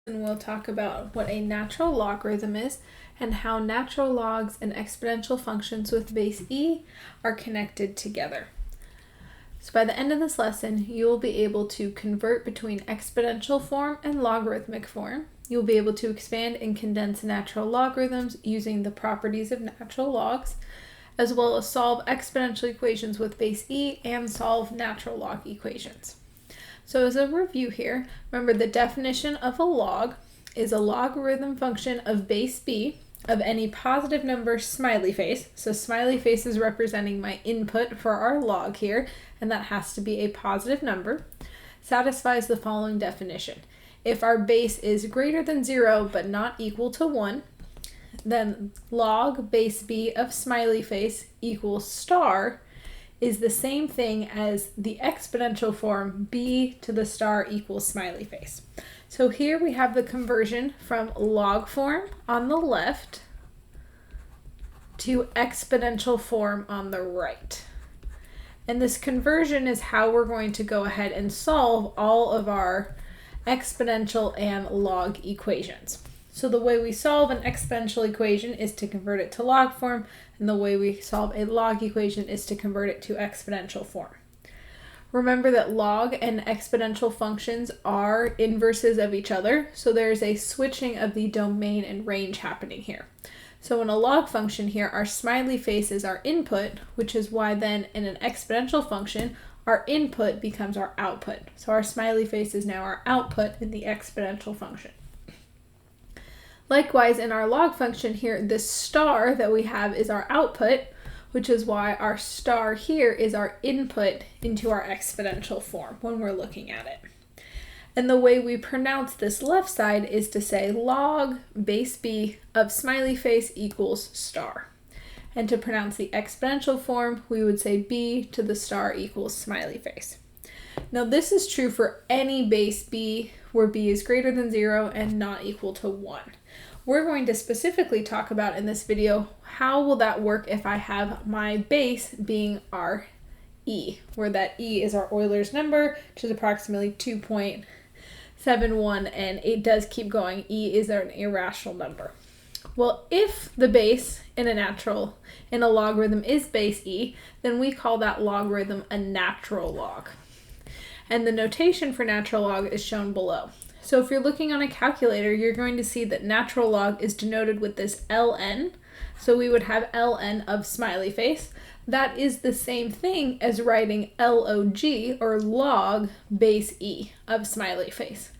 And we'll talk about what a natural logarithm is and how natural logs and exponential functions with base e are connected together. So by the end of this lesson, you will be able to convert between exponential form and logarithmic form. You'll be able to expand and condense natural logarithms using the properties of natural logs, as well as solve exponential equations with base e and solve natural log equations. So as a review here, remember the definition of a log is a logarithm function of base b of any positive number smiley face. So smiley face is representing my input for our log here, and that has to be a positive number, satisfies the following definition. If our base is greater than 0 but not equal to 1, then log base b of smiley face equals star is the same thing as the exponential form b to the star equals smiley face. So here we have the conversion from log form on the left to exponential form on the right. And this conversion is how we're going to go ahead and solve all of our exponential and log equations. So the way we solve an exponential equation is to convert it to log form, and the way we solve a log equation is to convert it to exponential form. Remember that log and exponential functions are inverses of each other, so there's a switching of the domain and range happening here. So in a log function here, our smiley face is our input, which is why then in an exponential function, our input becomes our output. So our smiley face is now our output in the exponential function. Likewise, in our log function here, this star that we have is our output, which is why our star here is our input into our exponential form when we're looking at it. And the way we pronounce this left side is to say log base b of smiley face equals star. And to pronounce the exponential form, we would say b to the star equals smiley face. Now this is true for any base b where b is greater than 0 and not equal to 1. We're going to specifically talk about in this video how will that work if I have my base being our e, where that e is our Euler's number, which is approximately 2.71, and it does keep going. E is an irrational number. Well, if the base in a logarithm is base e, then we call that logarithm a natural log. And the notation for natural log is shown below. So if you're looking on a calculator, you're going to see that natural log is denoted with this ln. So we would have ln of smiley face. That is the same thing as writing log, or log base e of smiley face.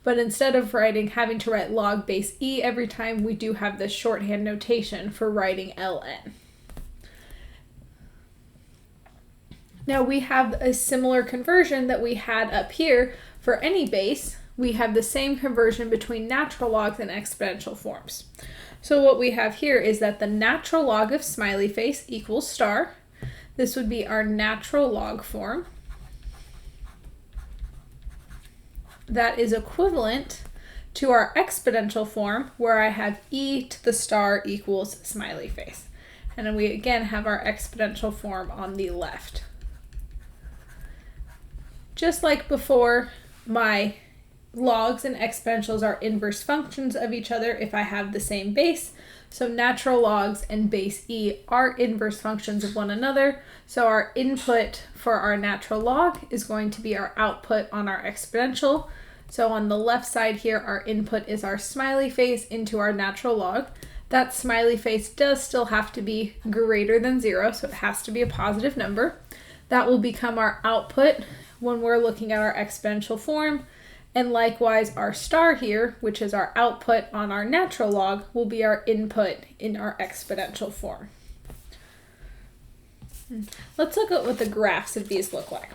But instead of having to write log base e every time, we do have this shorthand notation for writing ln. Now we have a similar conversion that we had up here for any base. We have the same conversion between natural logs and exponential forms. So what we have here is that the natural log of smiley face equals star. This would be our natural log form. That is equivalent to our exponential form, where I have e to the star equals smiley face. And then we again have our exponential form on the left. Just like before, my logs and exponentials are inverse functions of each other if I have the same base. So natural logs and base e are inverse functions of one another. So our input for our natural log is going to be our output on our exponential. So on the left side here, our input is our smiley face into our natural log. That smiley face does still have to be greater than 0, so it has to be a positive number. That will become our output when we're looking at our exponential form. And likewise, our star here, which is our output on our natural log, will be our input in our exponential form. Let's look at what the graphs of these look like.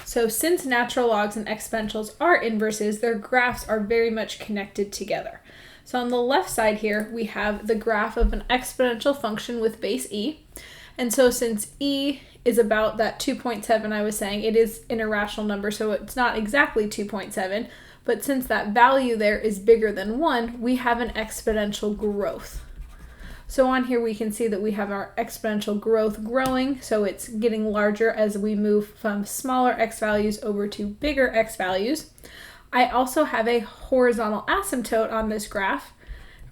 So since natural logs and exponentials are inverses, their graphs are very much connected together. So on the left side here, we have the graph of an exponential function with base e. And so since e is about that 2.7 I was saying, it is an irrational number, so it's not exactly 2.7, but since that value there is bigger than 1, we have an exponential growth. So on here we can see that we have our exponential growth growing, so it's getting larger as we move from smaller x values over to bigger x values. I also have a horizontal asymptote on this graph.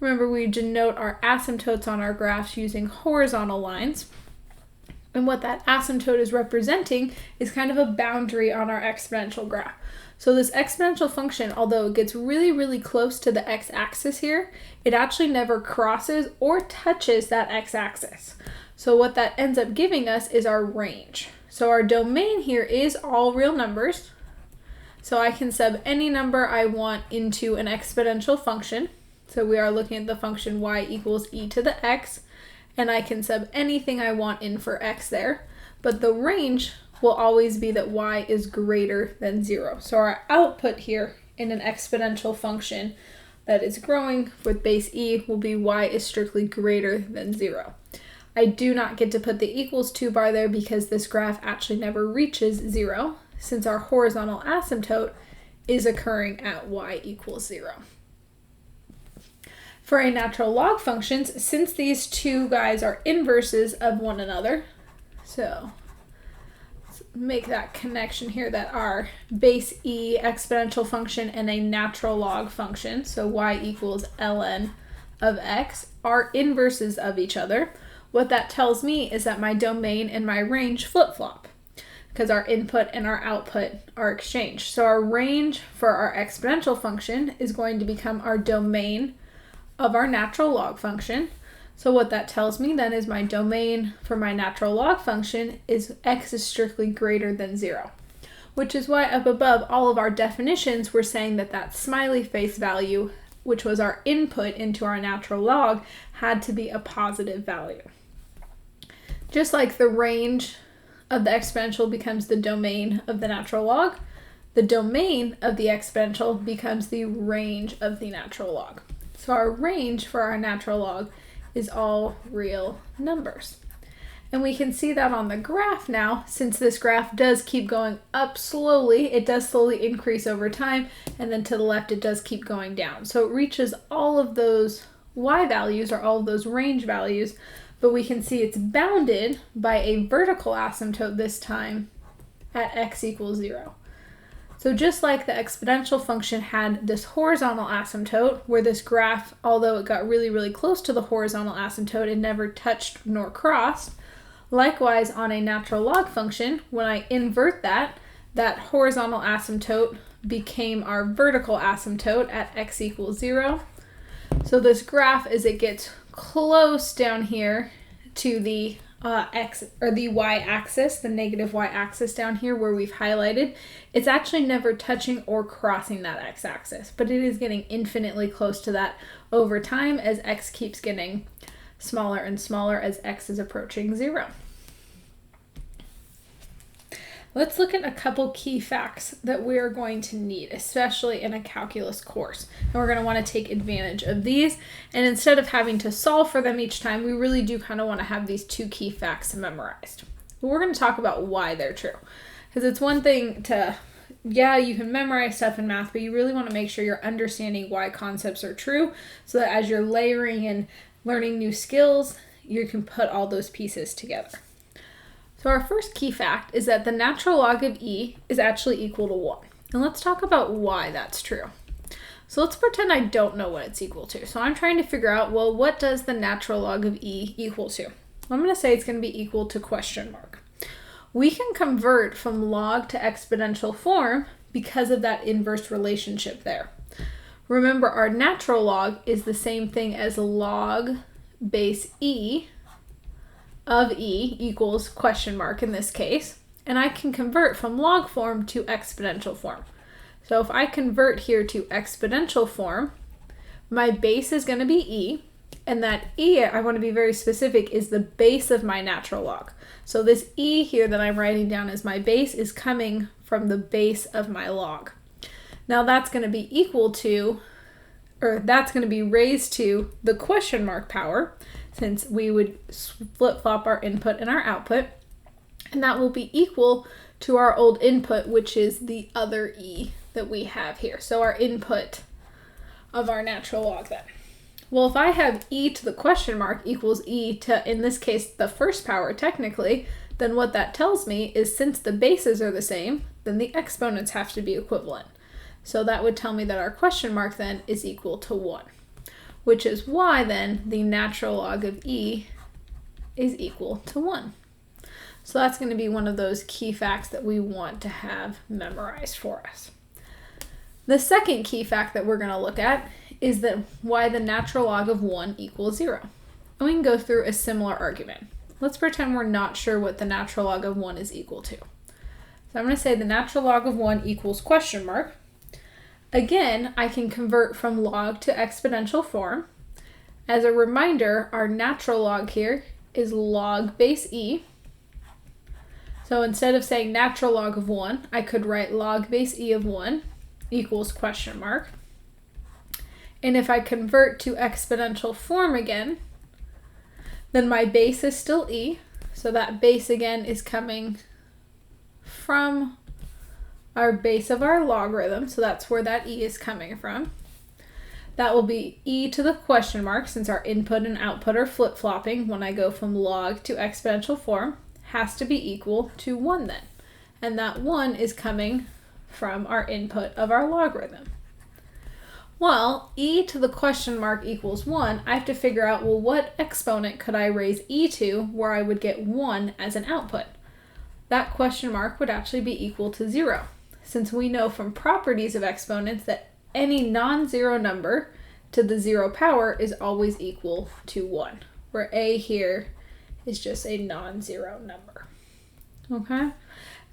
Remember, we denote our asymptotes on our graphs using horizontal lines. And what that asymptote is representing is kind of a boundary on our exponential graph. So this exponential function, although it gets really, really close to the x-axis here, it actually never crosses or touches that x-axis. So what that ends up giving us is our range. So our domain here is all real numbers. So I can sub any number I want into an exponential function. So we are looking at the function y equals e to the x, and I can sub anything I want in for x there. But the range will always be that y is greater than 0. So our output here in an exponential function that is growing with base e will be y is strictly greater than 0. I do not get to put the equals to bar there because this graph actually never reaches 0, since our horizontal asymptote is occurring at y equals 0. For a natural log functions, since these two guys are inverses of one another, so let's make that connection here that our base e exponential function and a natural log function, so y equals ln of x, are inverses of each other. What that tells me is that my domain and my range flip-flop, because our input and our output are exchanged. So our range for our exponential function is going to become our domain of our natural log function. So what that tells me then is my domain for my natural log function is x is strictly greater than 0, which is why up above all of our definitions we're saying that that smiley face value, which was our input into our natural log, had to be a positive value. Just like the range of the exponential becomes the domain of the natural log, the domain of the exponential becomes the range of the natural log. So our range for our natural log is all real numbers. And we can see that on the graph now, since this graph does keep going up slowly, it does slowly increase over time, and then to the left it does keep going down. So it reaches all of those y values, or all of those range values, but we can see it's bounded by a vertical asymptote this time at x equals 0. So just like the exponential function had this horizontal asymptote, where this graph, although it got really, really close to the horizontal asymptote, it never touched nor crossed. Likewise, on a natural log function, when I invert that horizontal asymptote became our vertical asymptote at x equals 0. So this graph, as it gets close down here to the x or the y-axis, the negative y-axis down here where we've highlighted, it's actually never touching or crossing that x-axis, but it is getting infinitely close to that over time as x keeps getting smaller and smaller as x is approaching 0. Let's look at a couple key facts that we are going to need, especially in a calculus course. And we're going to want to take advantage of these. And instead of having to solve for them each time, we really do kind of want to have these two key facts memorized. But we're going to talk about why they're true. Because it's one thing to, yeah, you can memorize stuff in math, but you really want to make sure you're understanding why concepts are true, so that as you're layering and learning new skills, you can put all those pieces together. So our first key fact is that the natural log of e is actually equal to 1. And let's talk about why that's true. So let's pretend I don't know what it's equal to. So I'm trying to figure out, well, what does the natural log of e equal to? I'm going to say it's going to be equal to question mark. We can convert from log to exponential form because of that inverse relationship there. Remember, our natural log is the same thing as log base e of e equals question mark in this case, and I can convert from log form to exponential form. So if I convert here to exponential form, my base is going to be e, and that e, I want to be very specific, is the base of my natural log. So this e here that I'm writing down as my base is coming from the base of my log. Now that's going to be equal to, or that's going to be raised to the question mark power, since we would flip-flop our input and our output, and that will be equal to our old input, which is the other e that we have here. So our input of our natural log then. Well, if I have e to the question mark equals e to, in this case, the first power technically, then what that tells me is since the bases are the same, then the exponents have to be equivalent. So that would tell me that our question mark then is equal to 1, which is why then the natural log of e is equal to 1. So that's going to be one of those key facts that we want to have memorized for us. The second key fact that we're going to look at is that why the natural log of 1 equals 0. And we can go through a similar argument. Let's pretend we're not sure what the natural log of 1 is equal to. So I'm going to say the natural log of 1 equals question mark. Again, I can convert from log to exponential form. As a reminder, our natural log here is log base e. So instead of saying natural log of 1, I could write log base e of 1 equals question mark. And if I convert to exponential form again, then my base is still e. So that base again is coming from our base of our logarithm. So that's where that e is coming from. That will be e to the question mark, since our input and output are flip-flopping when I go from log to exponential form, has to be equal to 1 then. And that 1 is coming from our input of our logarithm. Well, e to the question mark equals 1, I have to figure out, well, what exponent could I raise e to where I would get 1 as an output? That question mark would actually be equal to 0, since we know from properties of exponents that any non-zero number to the 0 power is always equal to 1, where a here is just a non-zero number. Okay?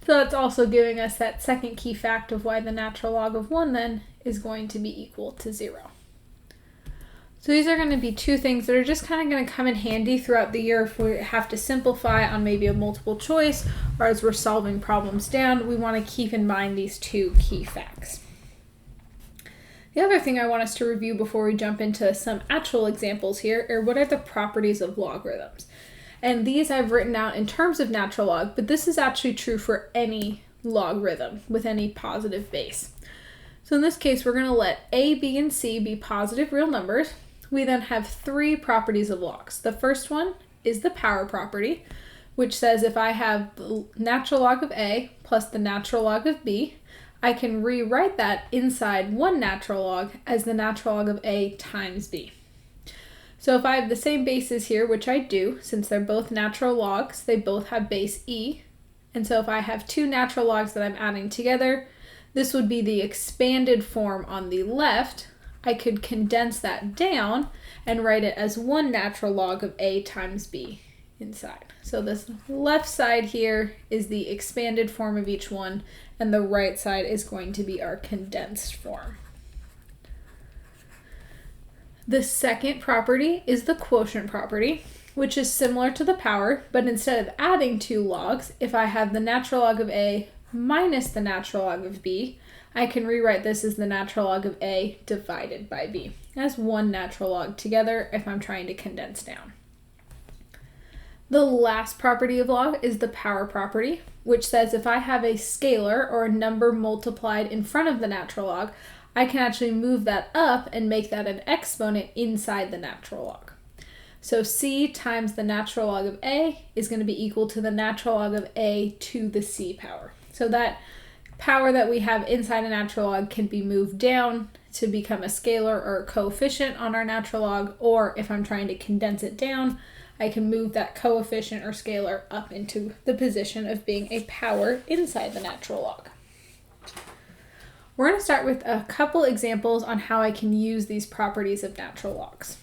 So that's also giving us that second key fact of why the natural log of 1 then is going to be equal to 0. So these are going to be two things that are just kind of going to come in handy throughout the year if we have to simplify on maybe a multiple choice, or as we're solving problems down, we want to keep in mind these two key facts. The other thing I want us to review before we jump into some actual examples here are what are the properties of logarithms. And these I've written out in terms of natural log, but this is actually true for any logarithm with any positive base. So in this case, we're going to let a, b, and c be positive real numbers. We then have three properties of logs. The first one is the power property, which says if I have the natural log of a plus the natural log of b, I can rewrite that inside one natural log as the natural log of a times b. So if I have the same bases here, which I do, since they're both natural logs, they both have base e. And so if I have two natural logs that I'm adding together, this would be the expanded form on the left. I could condense that down and write it as one natural log of a times b inside. So this left side here is the expanded form of each one, and the right side is going to be our condensed form. The second property is the quotient property, which is similar to the power, but instead of adding two logs, if I have the natural log of a minus the natural log of b, I can rewrite this as the natural log of a divided by b, as one natural log together if I'm trying to condense down. The last property of log is the power property, which says if I have a scalar or a number multiplied in front of the natural log, I can actually move that up and make that an exponent inside the natural log. So c times the natural log of a is going to be equal to the natural log of a to the c power. So that power that we have inside a natural log can be moved down to become a scalar or a coefficient on our natural log, or if I'm trying to condense it down, I can move that coefficient or scalar up into the position of being a power inside the natural log. We're going to start with a couple examples on how I can use these properties of natural logs.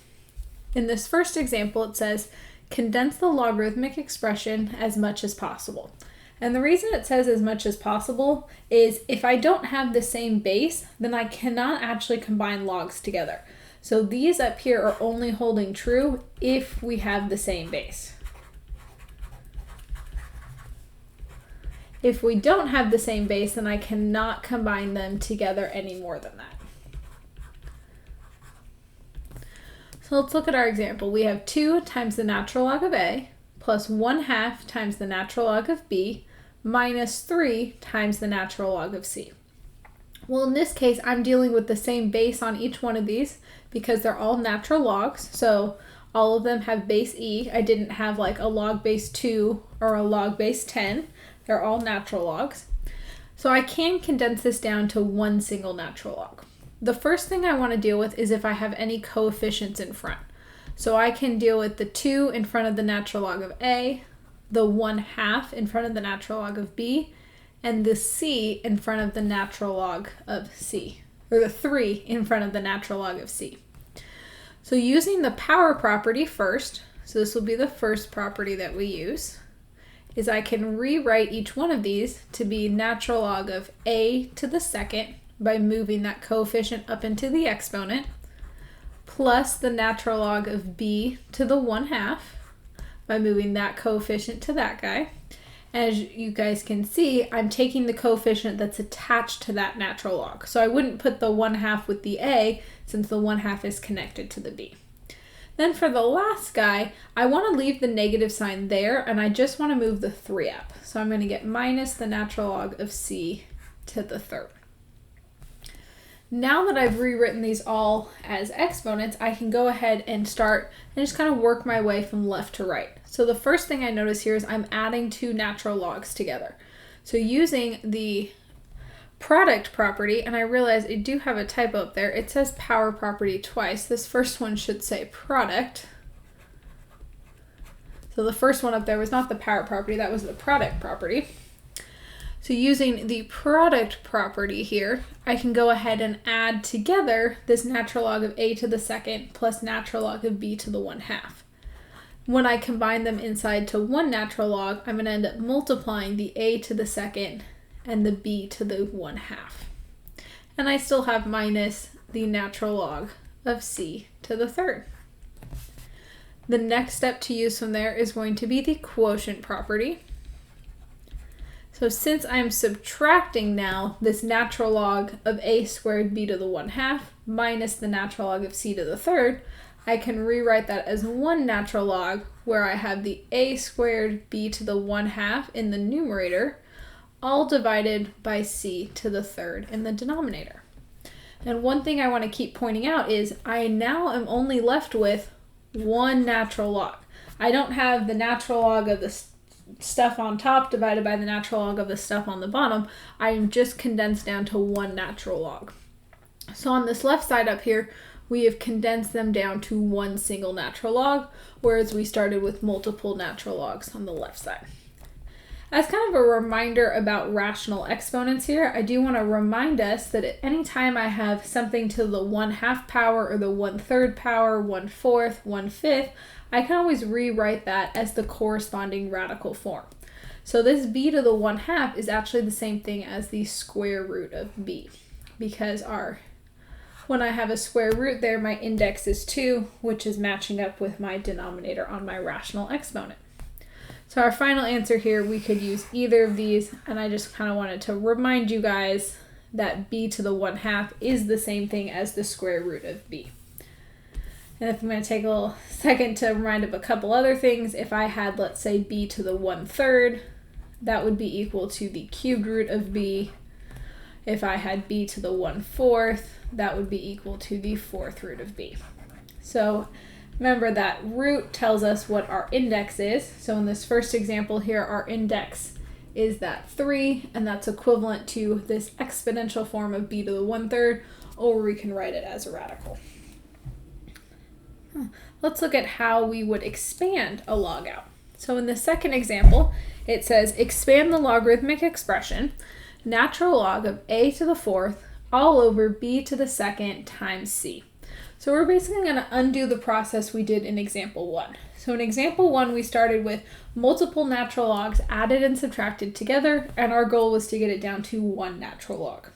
In this first example, it says, condense the logarithmic expression as much as possible. And the reason it says as much as possible is if I don't have the same base, then I cannot actually combine logs together. So these up here are only holding true if we have the same base. If we don't have the same base, then I cannot combine them together any more than that. So let's look at our example. We have 2 times the natural log of a plus 1/2 times the natural log of b minus 3 times the natural log of c. Well, in this case, I'm dealing with the same base on each one of these because they're all natural logs. So all of them have base e. I didn't have like a log base 2 or a log base 10. They're all natural logs. So I can condense this down to one single natural log. The first thing I want to deal with is if I have any coefficients in front. So I can deal with the 2 in front of the natural log of A, the 1/2 in front of the natural log of B, and the C in front of the natural log of C, or the 3 in front of the natural log of C. So using the power property first, so this will be the first property that we use, is I can rewrite each one of these to be natural log of A to the second by moving that coefficient up into the exponent, plus the natural log of B to the 1/2 by moving that coefficient to that guy. As you guys can see, I'm taking the coefficient that's attached to that natural log. So I wouldn't put the 1/2 with the A since the 1/2 is connected to the B. Then for the last guy, I want to leave the negative sign there and I just want to move the 3 up. So I'm going to get minus the natural log of C to the 3rd. Now that I've rewritten these all as exponents, I can go ahead and start and just kind of work my way from left to right. So the first thing I notice here is I'm adding 2 natural logs together. So using the product property, and I realize I do have a typo up there, it says power property twice. This first one should say product. So the first one up there was not the power property, that was the product property. So using the product property here, I can go ahead and add together this natural log of A to the second plus natural log of B to the 1/2. When I combine them inside to one natural log, I'm going to end up multiplying the A to the second and the B to the 1/2. And I still have minus the natural log of C to the 3rd. The next step to use from there is going to be the quotient property. So since I'm subtracting now this natural log of A squared B to the 1/2 minus the natural log of C to the 3rd, I can rewrite that as one natural log where I have the A squared B to the 1/2 in the numerator, all divided by C to the 3rd in the denominator. And one thing I want to keep pointing out is I now am only left with one natural log. I don't have the natural log of the stuff on top divided by the natural log of the stuff on the bottom. I am just condensed down to one natural log. So on this left side up here, we have condensed them down to one single natural log, whereas we started with multiple natural logs on the left side. As kind of a reminder about rational exponents here, I do want to remind us that at any time I have something to the 1/2 power or the 1/3 power, 1/4, 1/5, I can always rewrite that as the corresponding radical form. So this B to the 1/2 is actually the same thing as the square root of B, because when I have a square root there, my index is 2, which is matching up with my denominator on my rational exponent. So our final answer here, we could use either of these, and I just kind of wanted to remind you guys that B to the 1/2 is the same thing as the square root of B. And if I'm going to take a little second to remind of a couple other things, if I had, let's say, B to the 1/3, that would be equal to the cubed root of B. If I had B to the 1/4, that would be equal to the 4th root of B. So remember that root tells us what our index is. So in this first example here, our index is that 3, and that's equivalent to this exponential form of B to the 1/3, or we can write it as a radical. Let's look at how we would expand a log out. So in the second example, it says expand the logarithmic expression, natural log of A to the 4th all over B to the 2nd times C. So we're basically going to undo the process we did in example 1. So in example 1, we started with multiple natural logs added and subtracted together, and our goal was to get it down to one natural log.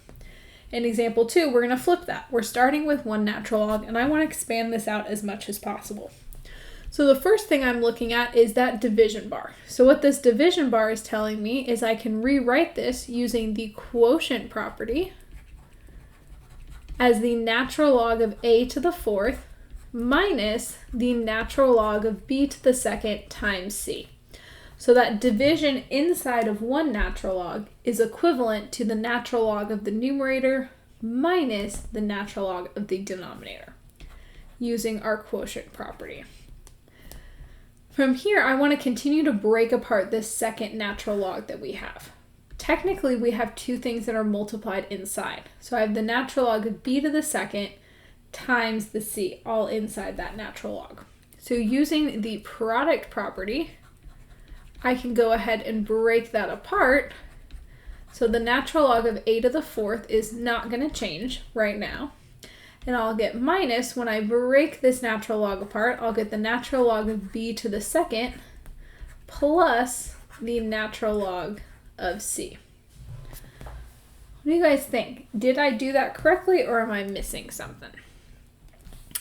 In example 2, we're going to flip that. We're starting with one natural log, and I want to expand this out as much as possible. So the first thing I'm looking at is that division bar. So what this division bar is telling me is I can rewrite this using the quotient property as the natural log of A to the 4th minus the natural log of B to the 2nd times C. So that division inside of one natural log is equivalent to the natural log of the numerator minus the natural log of the denominator, using our quotient property. From here, I want to continue to break apart this second natural log that we have. technically we have two things that are multiplied inside. So I have the natural log of b to the second times the c, all inside that natural log. So using the product property, I can go ahead and break that apart. So the natural log of a to the fourth is not going to change right now. And I'll get minus, when I break this natural log apart, I'll get the natural log of b to the second plus the natural log of c. What do you guys think? Did I do that correctly, or am I missing something?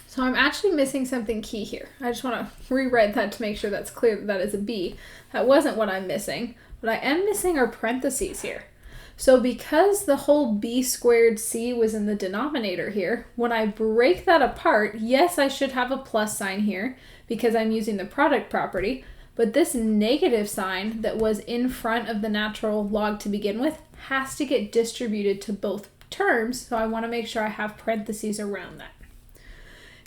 So I'm actually missing something key here. I just want to rewrite that to make sure that's clear that that is a b. That wasn't what I'm missing. What I am missing are parentheses here. So because the whole b squared c was in the denominator here, when I break that apart, yes, I should have a plus sign here because I'm using the product property, but this negative sign that was in front of the natural log to begin with has to get distributed to both terms, so I want to make sure I have parentheses around that.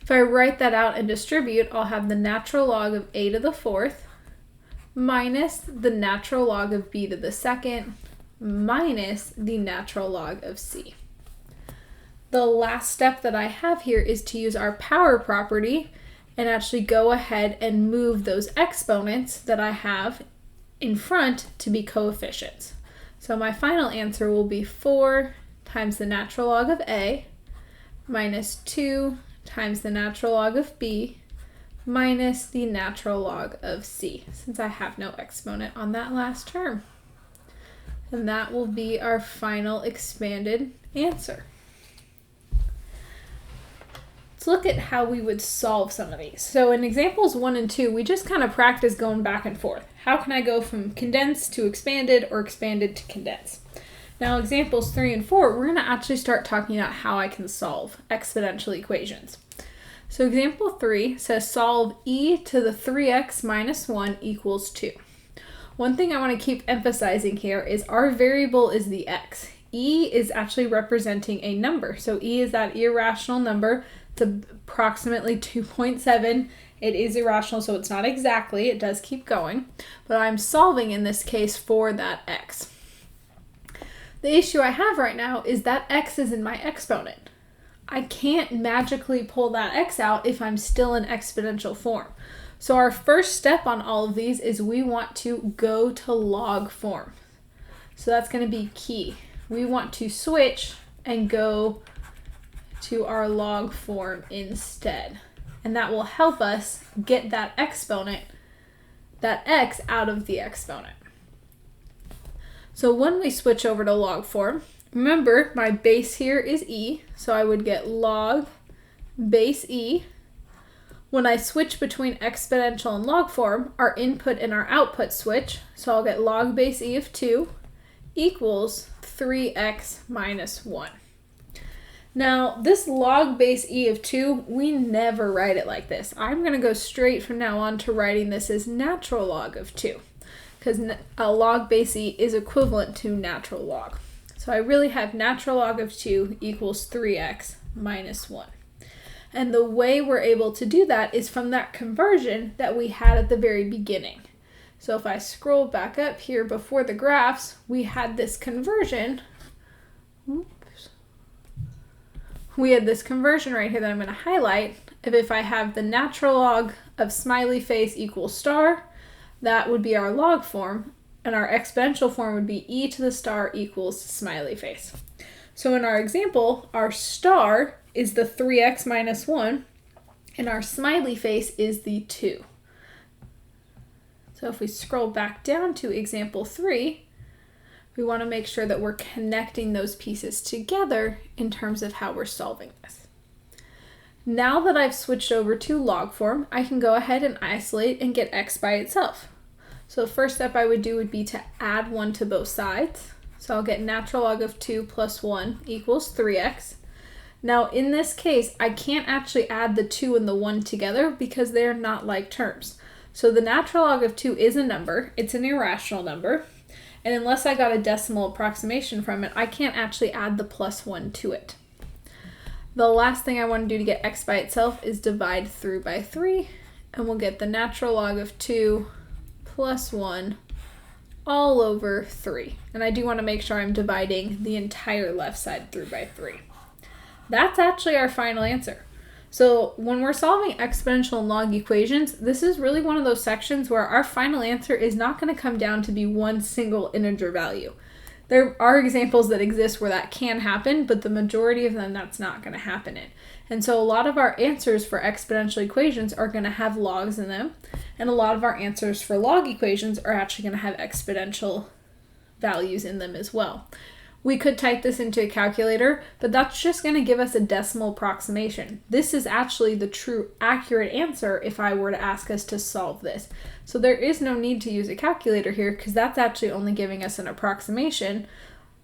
If I write that out and distribute, I'll have the natural log of a to the fourth minus the natural log of b to the second minus the natural log of c. The last step that I have here is to use our power property and actually go ahead and move those exponents that I have in front to be coefficients. So my final answer will be 4 times the natural log of a minus 2 times the natural log of b minus the natural log of c, since I have no exponent on that last term. And that will be our final expanded answer. Let's look at how we would solve some of these. So in examples 1 and 2, we just kind of practice going back and forth. How can I go from condensed to expanded or expanded to condensed? Now examples 3 and 4, we're going to actually start talking about how I can solve exponential equations. So example 3 says solve e to the 3x minus 1 equals 2. One thing I want to keep emphasizing here is our variable is the x. E is actually representing a number. So e is that irrational number. It's approximately 2.7. It is irrational, so it's not exactly. It does keep going. But I'm solving in this case for that x. The issue I have right now is that x is in my exponent. I can't magically pull that x out if I'm still in exponential form. So our first step on all of these is we want to go to log form. So that's going to be key. We want to switch and go to our log form instead. And that will help us get that exponent, that x, out of the exponent. So when we switch over to log form, remember my base here is e, so I would get log base e. When I switch between exponential and log form, our input and our output switch, so I'll get log base e of 2 equals 3x minus 1. Now, this log base e of 2, we never write it like this. I'm going to go straight from now on to writing this as natural log of 2, because a log base e is equivalent to natural log. So I really have natural log of 2 equals 3x minus 1. And the way we're able to do that is from that conversion that we had at the very beginning. So if I scroll back up here before the graphs, we had this conversion. Oops. We had this conversion right here that I'm going to highlight of if I have the natural log of smiley face equals star, that would be our log form, and our exponential form would be e to the star equals smiley face. So in our example, our star is the 3x minus 1, and our smiley face is the 2. So if we scroll back down to example 3, we want to make sure that we're connecting those pieces together in terms of how we're solving this. Now that I've switched over to log form, I can go ahead and isolate and get x by itself. So the first step I would do would be to add 1 to both sides. So I'll get natural log of 2 plus 1 equals 3x. Now in this case, I can't actually add the 2 and the 1 together because they're not like terms. So the natural log of 2 is a number. It's an irrational number. And unless I got a decimal approximation from it, I can't actually add the plus 1 to it. The last thing I want to do to get x by itself is divide through by 3, and we'll get the natural log of 2 plus 1 all over 3. And I do want to make sure I'm dividing the entire left side through by 3. That's actually our final answer. So when we're solving exponential and log equations, this is really one of those sections where our final answer is not going to come down to be one single integer value. There are examples that exist where that can happen, but the majority of them that's not going to happen in. And so a lot of our answers for exponential equations are going to have logs in them, and a lot of our answers for log equations are actually going to have exponential values in them as well. We could type this into a calculator, but that's just going to give us a decimal approximation. This is actually the true accurate answer if I were to ask us to solve this. So there is no need to use a calculator here because that's actually only giving us an approximation.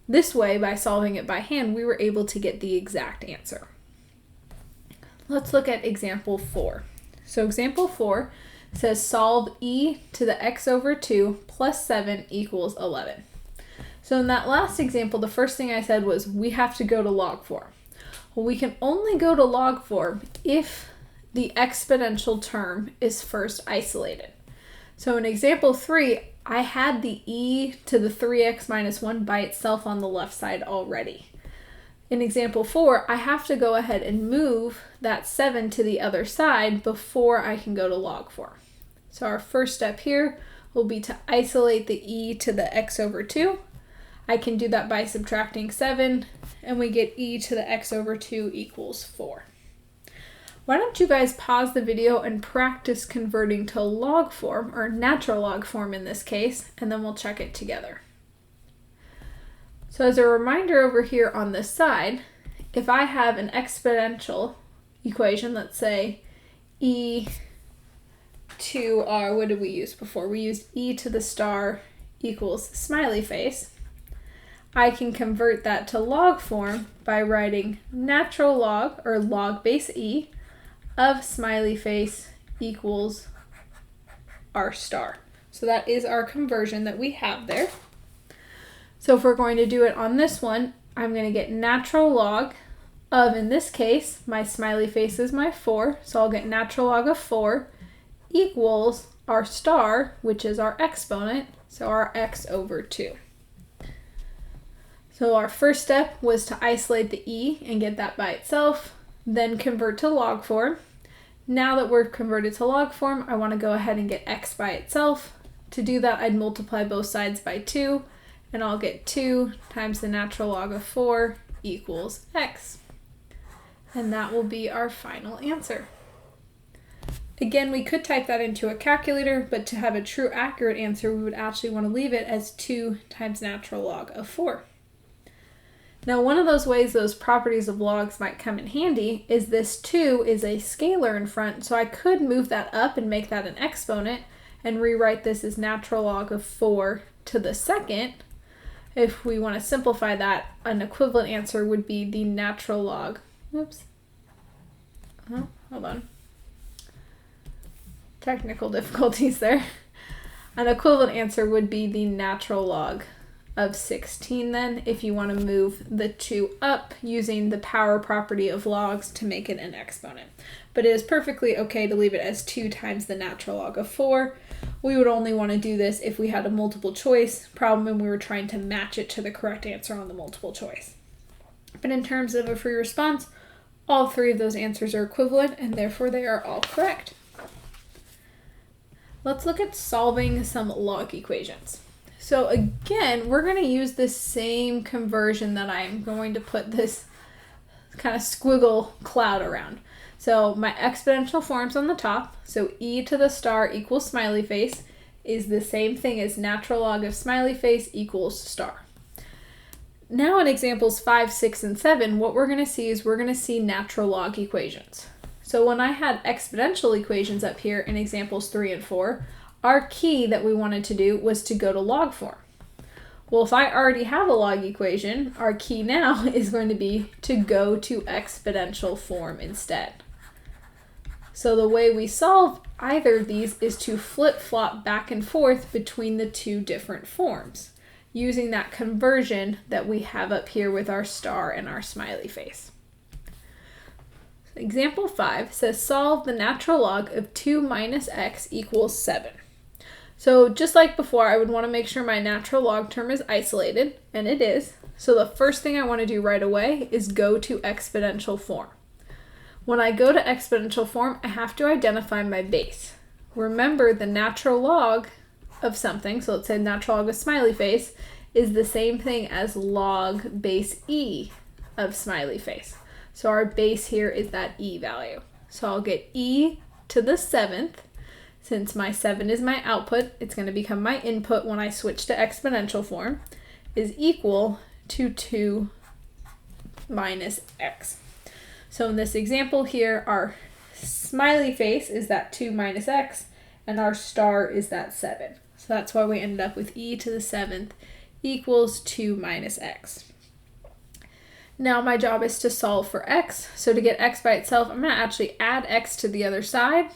This way, by solving it by hand, we were able to get the exact answer. Let's look at example 4. So example 4 says solve e to the x over 2 plus 7 equals 11. So in that last example, the first thing I said was we have to go to log form. Well, we can only go to log form if the exponential term is first isolated. So in example 3, I had the e to the 3x minus 1 by itself on the left side already. In example 4, I have to go ahead and move that 7 to the other side before I can go to log form. So our first step here will be to isolate the e to the x over 2. I can do that by subtracting 7, and we get e to the x over 2 equals 4. Why don't you guys pause the video and practice converting to log form, or natural log form in this case, and then we'll check it together. So as a reminder over here on this side, if I have an exponential equation, let's say e to our, what did we use before? We used e to the star equals smiley face. I can convert that to log form by writing natural log, or log base e, of smiley face equals r star. So that is our conversion that we have there. So if we're going to do it on this one, I'm going to get natural log of, in this case, my smiley face is my 4, so I'll get natural log of 4 equals r star, which is our exponent, so our x over 2. So our first step was to isolate the e and get that by itself, then convert to log form. Now that we're converted to log form, I want to go ahead and get x by itself. To do that, I'd multiply both sides by 2, and I'll get 2 times the natural log of 4 equals x. And that will be our final answer. Again, we could type that into a calculator, but to have a true accurate answer, we would actually want to leave it as 2 times natural log of 4. Now, one of those ways those properties of logs might come in handy is this 2 is a scalar in front, so I could move that up and make that an exponent and rewrite this as natural log of 4 to the second. If we want to simplify that, an equivalent answer would be the natural log. Oops. Oh, hold on. Technical difficulties there. An equivalent answer would be the natural log of 16 then, if you want to move the 2 up using the power property of logs to make it an exponent. But it is perfectly okay to leave it as 2 times the natural log of 4. We would only want to do this if we had a multiple choice problem and we were trying to match it to the correct answer on the multiple choice. But in terms of a free response, all 3 of those answers are equivalent and therefore they are all correct. Let's look at solving some log equations. So again, we're going to use this same conversion that I'm going to put this kind of squiggle cloud around. So my exponential form's on the top, so e to the star equals smiley face is the same thing as natural log of smiley face equals star. Now in examples 5, 6, and 7, what we're going to see is we're going to see natural log equations. So when I had exponential equations up here in examples 3 and 4, our key that we wanted to do was to go to log form. Well, if I already have a log equation, our key now is going to be to go to exponential form instead. So the way we solve either of these is to flip-flop back and forth between the 2 different forms, using that conversion that we have up here with our star and our smiley face. Example 5 says solve the natural log of 2 minus x equals 7. So just like before, I would want to make sure my natural log term is isolated, and it is. So the first thing I want to do right away is go to exponential form. When I go to exponential form, I have to identify my base. Remember, the natural log of something, so let's say natural log of smiley face, is the same thing as log base e of smiley face. So our base here is that e value. So I'll get e to the 7th. Since my 7 is my output, it's going to become my input when I switch to exponential form, is equal to 2 minus x. So in this example here, our smiley face is that 2 minus x, and our star is that 7. So that's why we ended up with e to the 7th equals 2 minus x. Now my job is to solve for x. So to get x by itself, I'm going to actually add x to the other side,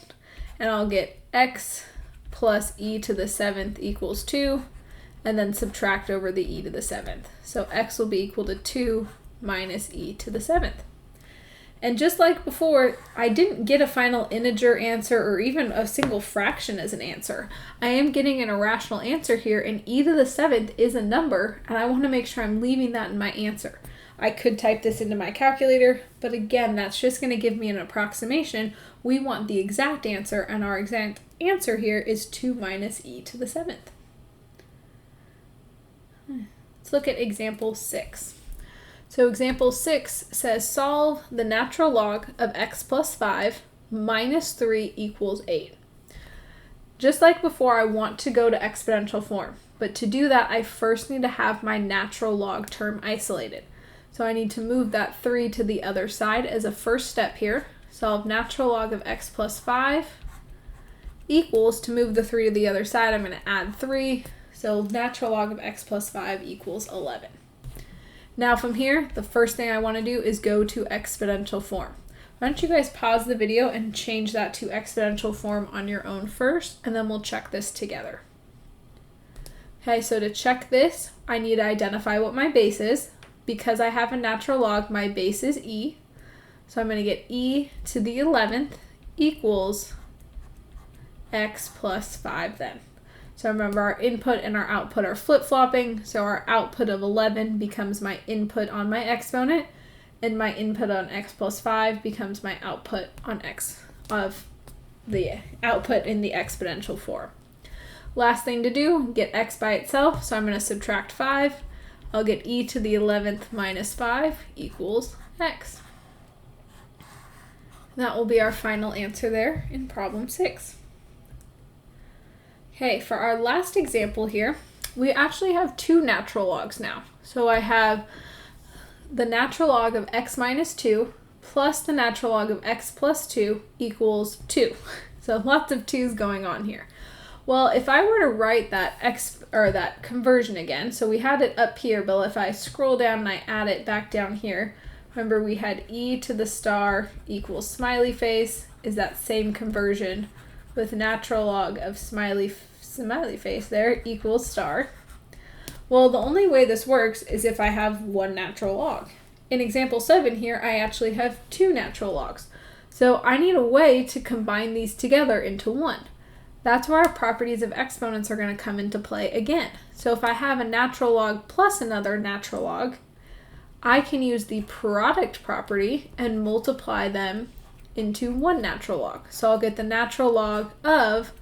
and I'll get x plus e to the 7th equals 2, and then subtract over the e to the 7th. So x will be equal to 2 minus e to the 7th. And just like before, I didn't get a final integer answer or even a single fraction as an answer. I am getting an irrational answer here, and e to the 7th is a number, and I want to make sure I'm leaving that in my answer. I could type this into my calculator, but again, that's just going to give me an approximation. We want the exact answer, and our exact answer here is 2 minus e to the 7th. Let's look at example 6. So example 6 says solve the natural log of x plus 5 minus 3 equals 8. Just like before, I want to go to exponential form, but to do that, I first need to have my natural log term isolated. So I need to move that 3 to the other side as a first step here. Solve natural log of x plus 5 equals, to move the 3 to the other side, I'm going to add 3. So natural log of x plus 5 equals 11. Now from here, the first thing I want to do is go to exponential form. Why don't you guys pause the video and change that to exponential form on your own first, and then we'll check this together. Okay, so to check this, I need to identify what my base is. Because I have a natural log, my base is e. So I'm going to get e to the 11th equals x plus 5 then. So remember, our input and our output are flip-flopping, so our output of 11 becomes my input on my exponent, and my input on x plus 5 becomes my output on x of the output in the exponential form. Last thing to do, get x by itself, so I'm going to subtract 5. I'll get e to the 11th minus 5 equals x. That will be our final answer there in problem 6. Okay, for our last example here, we actually have 2 natural logs now. So I have the natural log of x minus 2 plus the natural log of x plus 2 equals 2. So lots of 2's going on here. Well, if I were to write that that conversion again, so we had it up here, but if I scroll down and I add it back down here, remember we had e to the star equals smiley face, is that same conversion with natural log of smiley face there equals star. Well, the only way this works is if I have one natural log. In example 7 here, I actually have 2 natural logs. So I need a way to combine these together into one. That's where our properties of exponents are going to come into play again. So if I have a natural log plus another natural log, I can use the product property and multiply them into one natural log. So I'll get the natural log of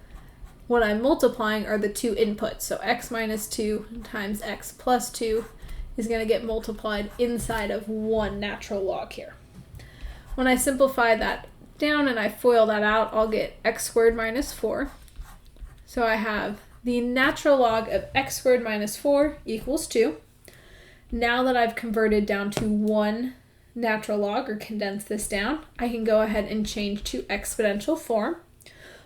what I'm multiplying are the 2 inputs. So x minus 2 times x plus 2 is going to get multiplied inside of one natural log here. When I simplify that down and I FOIL that out, I'll get x squared minus 4. So I have the natural log of x squared minus 4 equals 2. Now that I've converted down to one natural log, or condensed this down, I can go ahead and change to exponential form.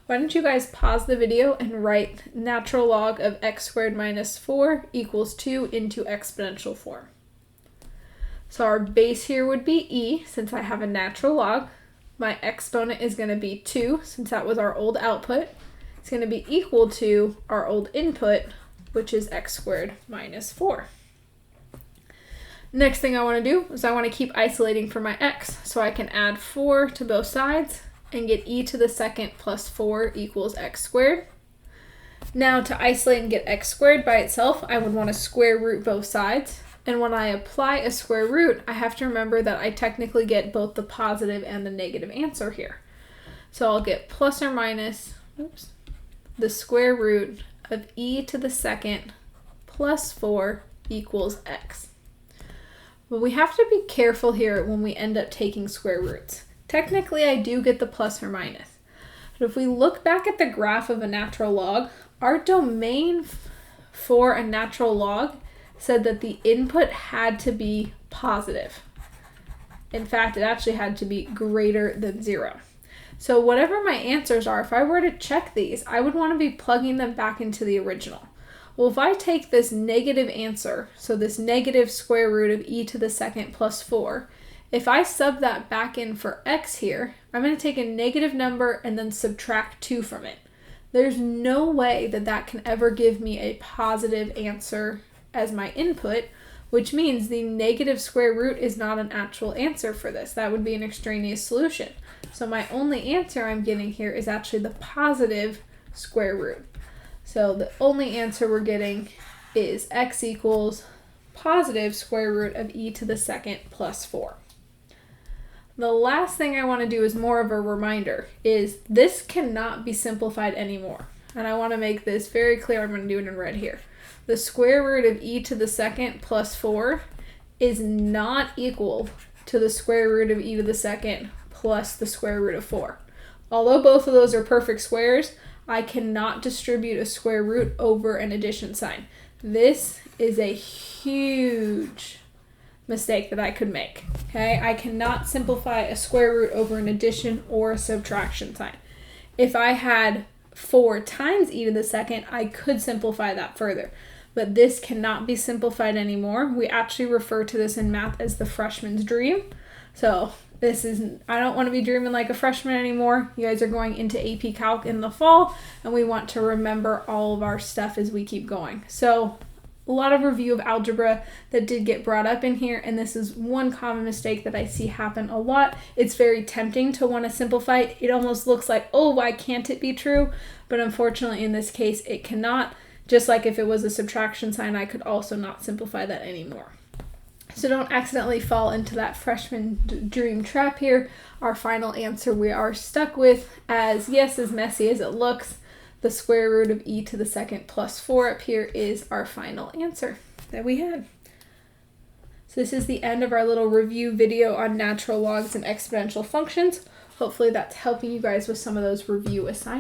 Why don't you guys pause the video and write natural log of x squared minus 4 equals 2 into exponential form. So our base here would be e, since I have a natural log. My exponent is going to be 2, since that was our old output. It's going to be equal to our old input, which is x squared minus 4. Next thing I want to do is I want to keep isolating for my x, so I can add 4 to both sides and get e to the 2nd plus 4 equals x squared. Now to isolate and get x squared by itself, I would want to square root both sides. And when I apply a square root, I have to remember that I technically get both the positive and the negative answer here. So I'll get plus or minus, the square root of e to the second plus 4 equals x. But we have to be careful here when we end up taking square roots. Technically, I do get the plus or minus. But if we look back at the graph of a natural log, our domain for a natural log said that the input had to be positive. In fact, it actually had to be greater than 0. So whatever my answers are, if I were to check these, I would want to be plugging them back into the original. Well, if I take this negative answer, so this negative square root of e to the second plus 4, if I sub that back in for x here, I'm going to take a negative number and then subtract 2 from it. There's no way that that can ever give me a positive answer as my input, which means the negative square root is not an actual answer for this. That would be an extraneous solution. So my only answer I'm getting here is actually the positive square root. So the only answer we're getting is x equals positive square root of e to the second plus 4. The last thing I want to do is more of a reminder, is this cannot be simplified anymore. And I want to make this very clear. I'm going to do it in red here. The square root of e to the second plus 4 is not equal to the square root of e to the second plus the square root of 4. Although both of those are perfect squares, I cannot distribute a square root over an addition sign. This is a huge mistake that I could make. Okay, I cannot simplify a square root over an addition or a subtraction sign. If I had 4 times e to the second, I could simplify that further. But this cannot be simplified anymore. We actually refer to this in math as the freshman's dream. So I don't want to be dreaming like a freshman anymore. You guys are going into AP Calc in the fall, and we want to remember all of our stuff as we keep going. So a lot of review of algebra that did get brought up in here, and this is one common mistake that I see happen a lot. It's very tempting to want to simplify it. It almost looks like, oh, why can't it be true? But unfortunately, in this case, it cannot. Just like if it was a subtraction sign, I could also not simplify that anymore. So don't accidentally fall into that freshman dream trap here. Our final answer we are stuck with, as yes, as messy as it looks, the square root of e to the second plus 4 up here is our final answer that we had. So this is the end of our little review video on natural logs and exponential functions. Hopefully that's helping you guys with some of those review assignments.